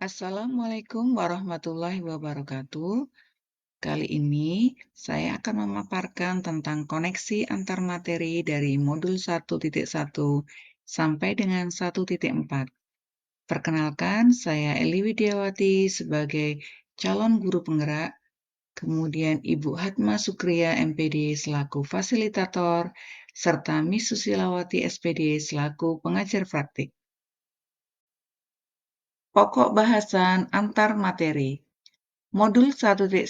Assalamualaikum warahmatullahi wabarakatuh. Kali ini saya akan memaparkan tentang koneksi antar materi dari modul 1.1 sampai dengan 1.4. Perkenalkan, saya Eli Widiawati sebagai calon guru penggerak, kemudian Ibu Hatma Sukria MPD selaku fasilitator, serta Miss Susilawati SPD selaku pengajar praktik. Pokok bahasan antar materi. Modul 1.1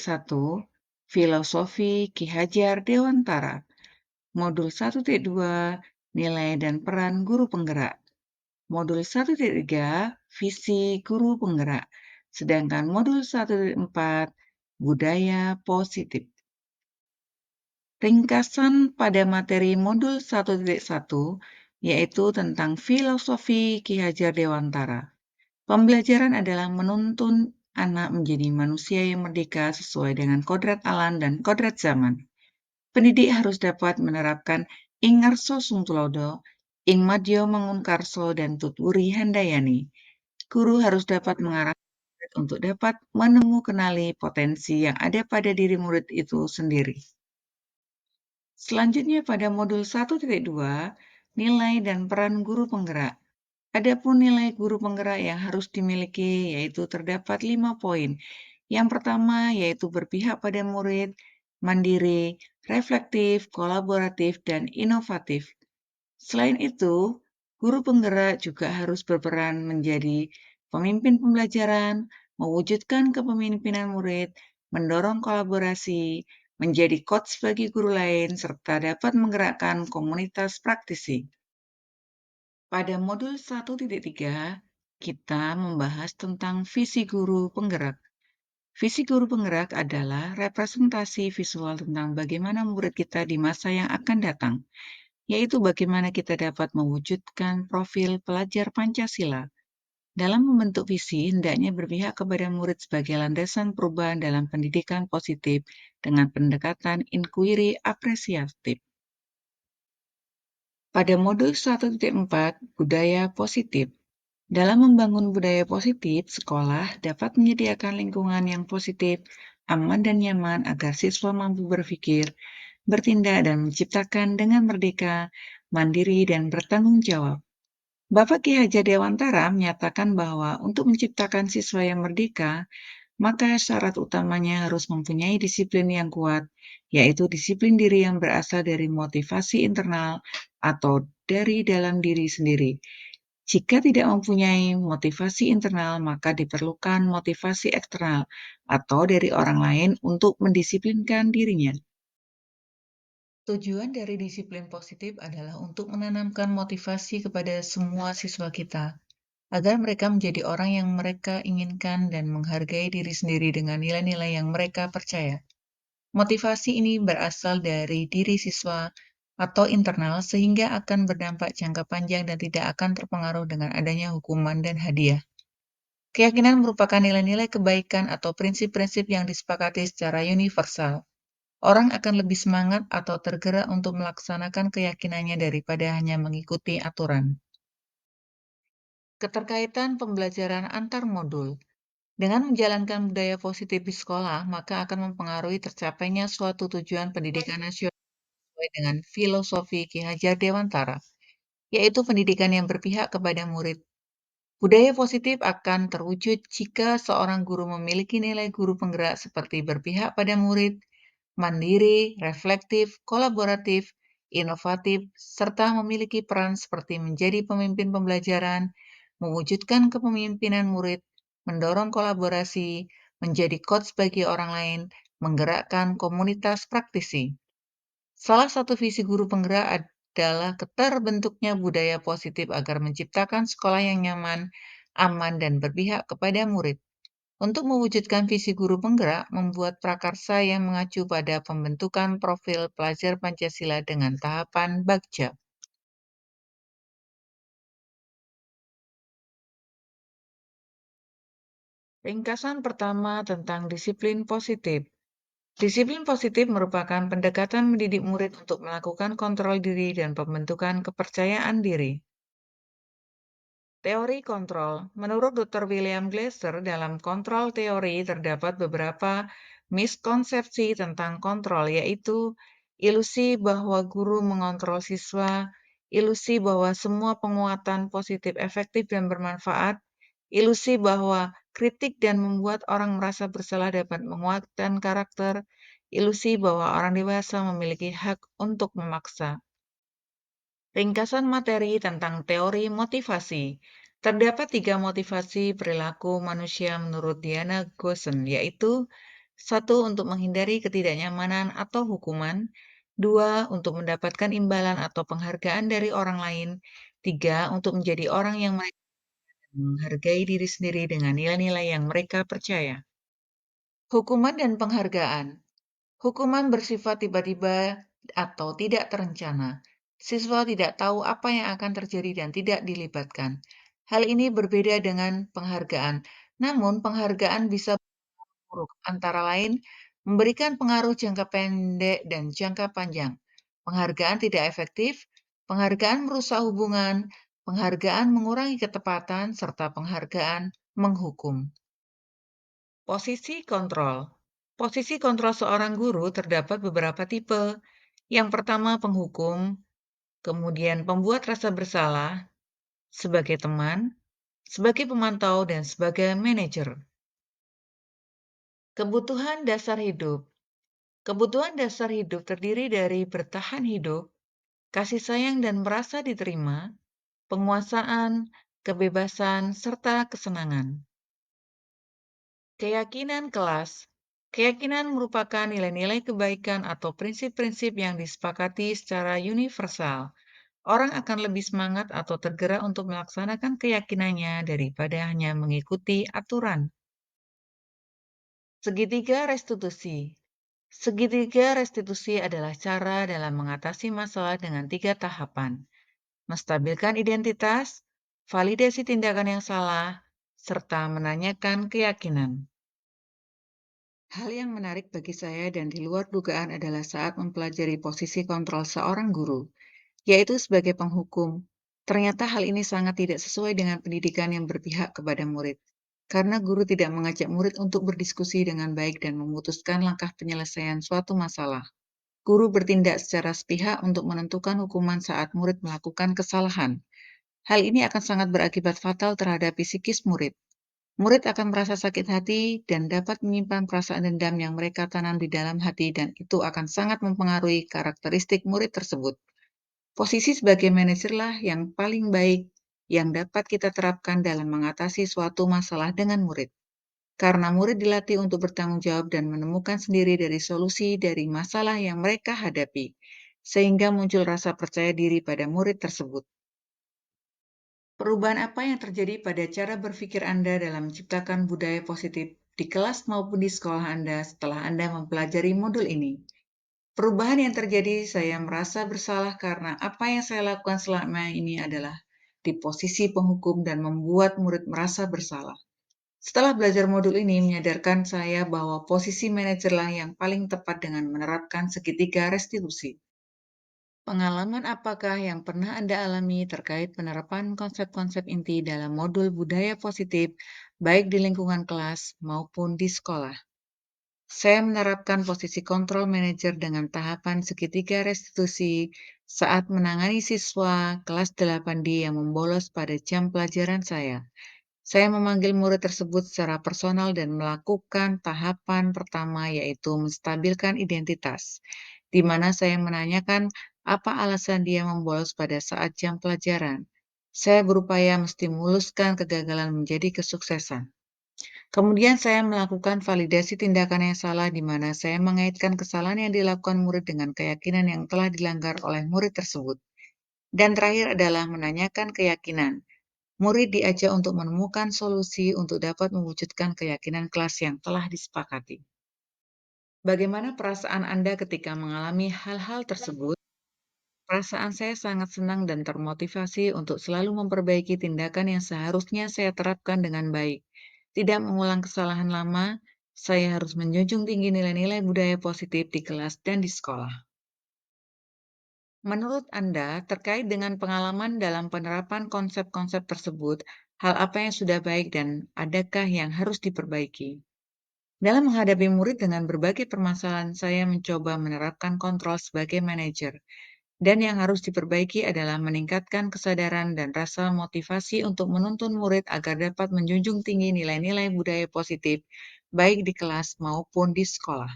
Filosofi Ki Hajar Dewantara. Modul 1.2 Nilai dan peran guru penggerak. Modul 1.3 Visi guru penggerak. Sedangkan modul 1.4 Budaya positif. Ringkasan pada materi modul 1.1 yaitu tentang filosofi Ki Hajar Dewantara. Pembelajaran adalah menuntun anak menjadi manusia yang merdeka sesuai dengan kodrat alam dan kodrat zaman. Pendidik harus dapat menerapkan ing ngarso sungtulodo, ing madya mangunkarso, dan tutwuri handayani. Guru harus dapat mengarahkan murid untuk dapat kenali potensi yang ada pada diri murid itu sendiri. Selanjutnya pada modul 1.2, nilai dan peran guru penggerak. Adapun nilai guru penggerak yang harus dimiliki yaitu terdapat 5 poin. Yang pertama yaitu berpihak pada murid, mandiri, reflektif, kolaboratif, dan inovatif. Selain itu, guru penggerak juga harus berperan menjadi pemimpin pembelajaran, mewujudkan kepemimpinan murid, mendorong kolaborasi, menjadi coach bagi guru lain, serta dapat menggerakkan komunitas praktisi. Pada modul 1.3, kita membahas tentang visi guru penggerak. Visi guru penggerak adalah representasi visual tentang bagaimana murid kita di masa yang akan datang, yaitu bagaimana kita dapat mewujudkan profil pelajar Pancasila. Dalam membentuk visi, hendaknya berpihak kepada murid sebagai landasan perubahan dalam pendidikan positif dengan pendekatan inquiry apresiatif. Pada modul 1.4, budaya positif. Dalam membangun budaya positif, sekolah dapat menyediakan lingkungan yang positif, aman dan nyaman agar siswa mampu berpikir, bertindak, dan menciptakan dengan merdeka, mandiri, dan bertanggung jawab. Bapak Ki Hajar Dewantara menyatakan bahwa untuk menciptakan siswa yang merdeka, maka syarat utamanya harus mempunyai disiplin yang kuat, yaitu disiplin diri yang berasal dari motivasi internal atau dari dalam diri sendiri. Jika tidak mempunyai motivasi internal, maka diperlukan motivasi eksternal atau dari orang lain untuk mendisiplinkan dirinya. Tujuan dari disiplin positif adalah untuk menanamkan motivasi kepada semua siswa kita, agar mereka menjadi orang yang mereka inginkan dan menghargai diri sendiri dengan nilai-nilai yang mereka percaya. Motivasi ini berasal dari diri siswa atau internal sehingga akan berdampak jangka panjang dan tidak akan terpengaruh dengan adanya hukuman dan hadiah. Keyakinan merupakan nilai-nilai kebaikan atau prinsip-prinsip yang disepakati secara universal. Orang akan lebih semangat atau tergerak untuk melaksanakan keyakinannya daripada hanya mengikuti aturan. Keterkaitan pembelajaran antar modul. Dengan menjalankan budaya positif di sekolah, maka akan mempengaruhi tercapainya suatu tujuan pendidikan nasional sesuai dengan filosofi Ki Hajar Dewantara, yaitu pendidikan yang berpihak kepada murid. Budaya positif akan terwujud jika seorang guru memiliki nilai guru penggerak seperti berpihak pada murid, mandiri, reflektif, kolaboratif, inovatif, serta memiliki peran seperti menjadi pemimpin pembelajaran, mewujudkan kepemimpinan murid, mendorong kolaborasi, menjadi coach bagi orang lain, menggerakkan komunitas praktisi. Salah satu visi guru penggerak adalah terbentuknya budaya positif agar menciptakan sekolah yang nyaman, aman, dan berpihak kepada murid. Untuk mewujudkan visi guru penggerak, membuat prakarsa yang mengacu pada pembentukan profil pelajar Pancasila dengan tahapan Bagja. Ringkasan pertama tentang disiplin positif. Disiplin positif merupakan pendekatan mendidik murid untuk melakukan kontrol diri dan pembentukan kepercayaan diri. Teori kontrol. Menurut Dr. William Glasser, dalam kontrol teori terdapat beberapa miskonsepsi tentang kontrol, yaitu ilusi bahwa guru mengontrol siswa, ilusi bahwa semua penguatan positif efektif dan bermanfaat, ilusi bahwa kritik dan membuat orang merasa bersalah dapat menguatkan karakter, ilusi bahwa orang dewasa memiliki hak untuk memaksa. Ringkasan materi tentang teori motivasi. Terdapat tiga motivasi perilaku manusia menurut Diana Goosen, yaitu satu, untuk menghindari ketidaknyamanan atau hukuman, dua, untuk mendapatkan imbalan atau penghargaan dari orang lain, tiga, untuk menjadi orang yang menghargai diri sendiri dengan nilai-nilai yang mereka percaya. Hukuman dan penghargaan. Hukuman bersifat tiba-tiba atau tidak terencana. Siswa tidak tahu apa yang akan terjadi dan tidak dilibatkan. Hal ini berbeda dengan penghargaan. Namun, penghargaan bisa buruk, antara lain memberikan pengaruh jangka pendek dan jangka panjang. Penghargaan tidak efektif, penghargaan merusak hubungan, penghargaan mengurangi ketepatan, serta penghargaan menghukum. Posisi kontrol. Posisi kontrol seorang guru terdapat beberapa tipe. Yang pertama, penghukum, kemudian pembuat rasa bersalah, sebagai teman, sebagai pemantau, dan sebagai manajer. Kebutuhan dasar hidup. Kebutuhan dasar hidup terdiri dari bertahan hidup, kasih sayang dan merasa diterima, penguasaan, kebebasan, serta kesenangan. Keyakinan kelas. Keyakinan merupakan nilai-nilai kebaikan atau prinsip-prinsip yang disepakati secara universal. Orang akan lebih semangat atau tergerak untuk melaksanakan keyakinannya daripada hanya mengikuti aturan. Segitiga restitusi. Segitiga restitusi adalah cara dalam mengatasi masalah dengan tiga tahapan: menstabilkan identitas, validasi tindakan yang salah, serta menanyakan keyakinan. Hal yang menarik bagi saya dan di luar dugaan adalah saat mempelajari posisi kontrol seorang guru, yaitu sebagai penghukum. Ternyata hal ini sangat tidak sesuai dengan pendidikan yang berpihak kepada murid, karena guru tidak mengajak murid untuk berdiskusi dengan baik dan memutuskan langkah penyelesaian suatu masalah. Guru bertindak secara sepihak untuk menentukan hukuman saat murid melakukan kesalahan. Hal ini akan sangat berakibat fatal terhadap psikis murid. Murid akan merasa sakit hati dan dapat menyimpan perasaan dendam yang mereka tanam di dalam hati, dan itu akan sangat mempengaruhi karakteristik murid tersebut. Posisi sebagai manajerlah yang paling baik yang dapat kita terapkan dalam mengatasi suatu masalah dengan murid. Karena murid dilatih untuk bertanggung jawab dan menemukan sendiri dari solusi dari masalah yang mereka hadapi, sehingga muncul rasa percaya diri pada murid tersebut. Perubahan apa yang terjadi pada cara berpikir Anda dalam menciptakan budaya positif di kelas maupun di sekolah Anda setelah Anda mempelajari modul ini? Perubahan yang terjadi, saya merasa bersalah karena apa yang saya lakukan selama ini adalah di posisi penghukum dan membuat murid merasa bersalah. Setelah belajar modul ini menyadarkan saya bahwa posisi manajerlah yang paling tepat dengan menerapkan segitiga restitusi. Pengalaman apakah yang pernah Anda alami terkait penerapan konsep-konsep inti dalam modul budaya positif, baik di lingkungan kelas maupun di sekolah? Saya menerapkan posisi kontrol manajer dengan tahapan segitiga restitusi saat menangani siswa kelas 8D yang membolos pada jam pelajaran saya. Saya memanggil murid tersebut secara personal dan melakukan tahapan pertama, yaitu menstabilkan identitas, di mana saya menanyakan apa alasan dia membolos pada saat jam pelajaran. Saya berupaya menstimuluskan kegagalan menjadi kesuksesan. Kemudian saya melakukan validasi tindakan yang salah, di mana saya mengaitkan kesalahan yang dilakukan murid dengan keyakinan yang telah dilanggar oleh murid tersebut. Dan terakhir adalah menanyakan keyakinan. Murid diajak untuk menemukan solusi untuk dapat mewujudkan keyakinan kelas yang telah disepakati. Bagaimana perasaan Anda ketika mengalami hal-hal tersebut? Perasaan saya sangat senang dan termotivasi untuk selalu memperbaiki tindakan yang seharusnya saya terapkan dengan baik. Tidak mengulang kesalahan lama, saya harus menjunjung tinggi nilai-nilai budaya positif di kelas dan di sekolah. Menurut Anda, terkait dengan pengalaman dalam penerapan konsep-konsep tersebut, hal apa yang sudah baik dan adakah yang harus diperbaiki? Dalam menghadapi murid dengan berbagai permasalahan, saya mencoba menerapkan kontrol sebagai manajer. Dan yang harus diperbaiki adalah meningkatkan kesadaran dan rasa motivasi untuk menuntun murid agar dapat menjunjung tinggi nilai-nilai budaya positif, baik di kelas maupun di sekolah.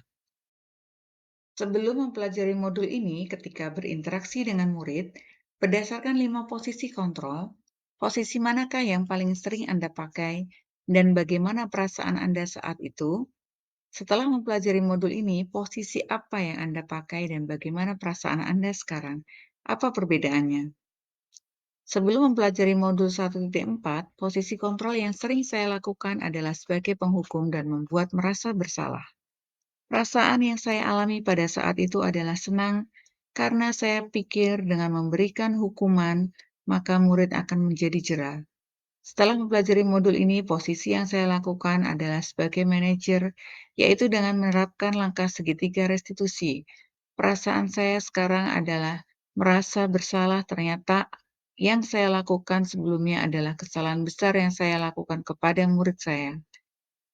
Sebelum mempelajari modul ini, ketika berinteraksi dengan murid, berdasarkan 5 posisi kontrol, posisi manakah yang paling sering Anda pakai, dan bagaimana perasaan Anda saat itu? Setelah mempelajari modul ini, posisi apa yang Anda pakai dan bagaimana perasaan Anda sekarang? Apa perbedaannya? Sebelum mempelajari modul 1.4, posisi kontrol yang sering saya lakukan adalah sebagai penghukum dan membuat merasa bersalah. Perasaan yang saya alami pada saat itu adalah senang karena saya pikir dengan memberikan hukuman, maka murid akan menjadi jera. Setelah mempelajari modul ini, posisi yang saya lakukan adalah sebagai manajer, yaitu dengan menerapkan langkah segitiga restitusi. Perasaan saya sekarang adalah merasa bersalah, ternyata yang saya lakukan sebelumnya adalah kesalahan besar yang saya lakukan kepada murid saya.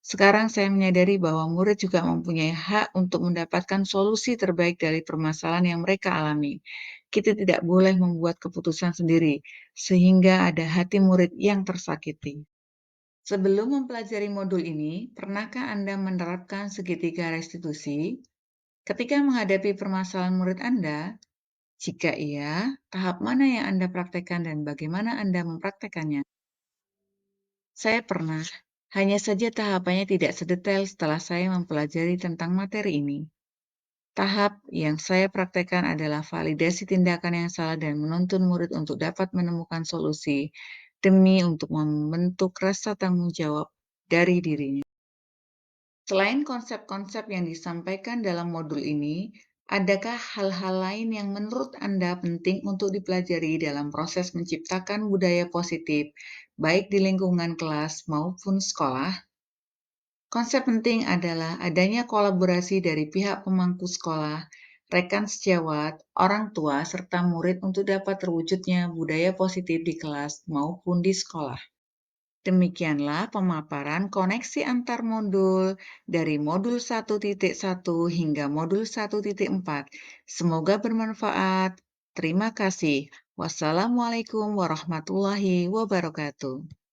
Sekarang saya menyadari bahwa murid juga mempunyai hak untuk mendapatkan solusi terbaik dari permasalahan yang mereka alami. Kita tidak boleh membuat keputusan sendiri, sehingga ada hati murid yang tersakiti. Sebelum mempelajari modul ini, pernahkah Anda menerapkan segitiga restitusi? Ketika menghadapi permasalahan murid Anda, jika iya, tahap mana yang Anda praktekkan dan bagaimana Anda mempraktekannya? Saya pernah, hanya saja tahapannya tidak sedetail setelah saya mempelajari tentang materi ini. Tahap yang saya praktekkan adalah validasi tindakan yang salah dan menuntun murid untuk dapat menemukan solusi demi untuk membentuk rasa tanggung jawab dari dirinya. Selain konsep-konsep yang disampaikan dalam modul ini, adakah hal-hal lain yang menurut Anda penting untuk dipelajari dalam proses menciptakan budaya positif, baik di lingkungan kelas maupun sekolah? Konsep penting adalah adanya kolaborasi dari pihak pemangku sekolah, rekan sejawat, orang tua, serta murid untuk dapat terwujudnya budaya positif di kelas maupun di sekolah. Demikianlah pemaparan koneksi antar modul dari modul 1.1 hingga modul 1.4. Semoga bermanfaat. Terima kasih. Wassalamualaikum warahmatullahi wabarakatuh.